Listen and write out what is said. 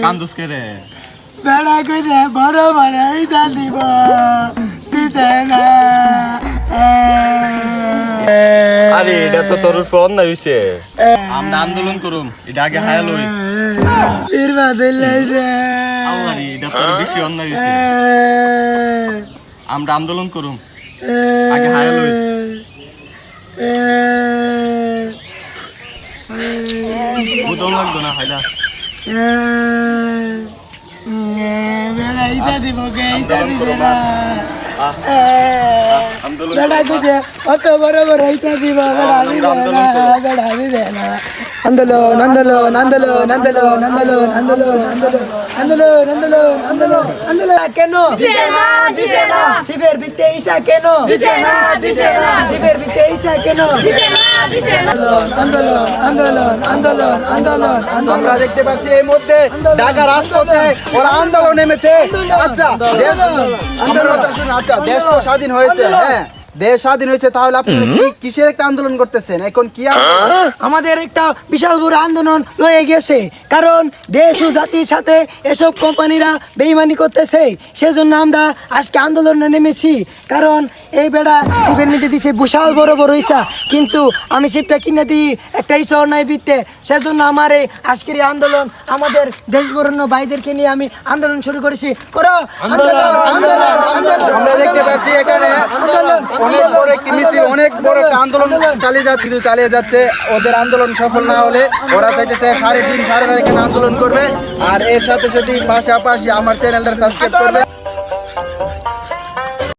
কান্দুস কে রে বেড়া করে বড় বড় ইদা দিব দিতে না। আরে এটা তো তোর ফোন না হইছে আমরা আন্দোলন করুম এটা আগে হায়াল হই ইরবা দিলে যে আরে এটা তোর বেশি অন্যায় হইছে আমরা আন্দোলন করুম আগে হায়াল হই বুঝন লাগতো না হাইলা বেড়া ইদা দিব কে ইদা দিবে না। আন্দোলন বেড়া করে অত বড় বড় ইদা দিব বেড়া দিবে না বেড়া দিবে না। আন্দোলন আন্দোলন আন্দোলন আন্দোলন আন্দোলন আন্দোলন আন্দোলন আন্দোলন আন্দোলন আন্দোলন আন্দোলন কেন শিবের ভিত্তে ঈশা কেন শিবের ভিত্তে ঈশা কেন আন্দোলন আন্দোলন আন্দোলন আন্দোলন আমরা দেখতে পাচ্ছি এই মধ্যে ঢাকা রাজপথে ওরা আন্দোলন নেমেছে। আচ্ছা আচ্ছা দেশ তো স্বাধীন হয়েছে, হ্যাঁ দেশ স্বাধীন হয়েছে, তাহলে আপনারা কিসের একটা আন্দোলন করতেছেন এখন? কি আমাদের একটা বিশাল বড় আন্দোলন হয়ে গেছে, কারণ দেশ ও জাতির সাথে এসব কোম্পানিরা বেইমানি করতেছে, সেজন্য আমরা আজকে আন্দোলনে নেমেছি। কারণ এই বেড়া শিবের মধ্যে দিছে বিশাল বড় বড় ইসা, কিন্তু আমি শিবটা কিনে দিই একটা ইসাও নাই বিত্তে, সেজন্য আমার এই আজকের এই আন্দোলন আমাদের দেশবরণ্য ভাইদেরকে নিয়ে আমি আন্দোলন শুরু করেছি। করো আন্দোলন আন্দোলন আন্দোলন। আমরা দেখতে পাচ্ছি এখানে আন্দোলন অনেক বড় একটি মিছিল, অনেক বড় একটা আন্দোলন চালিয়ে যাচ্ছে। ওদের আন্দোলন সফল না হলে ওরা চাইতেছে সারা রাত এখানে আন্দোলন করবে। আর এর সাথে সাথে পাশাপাশি আমার চ্যানেলটা সাবস্ক্রাইব করবে।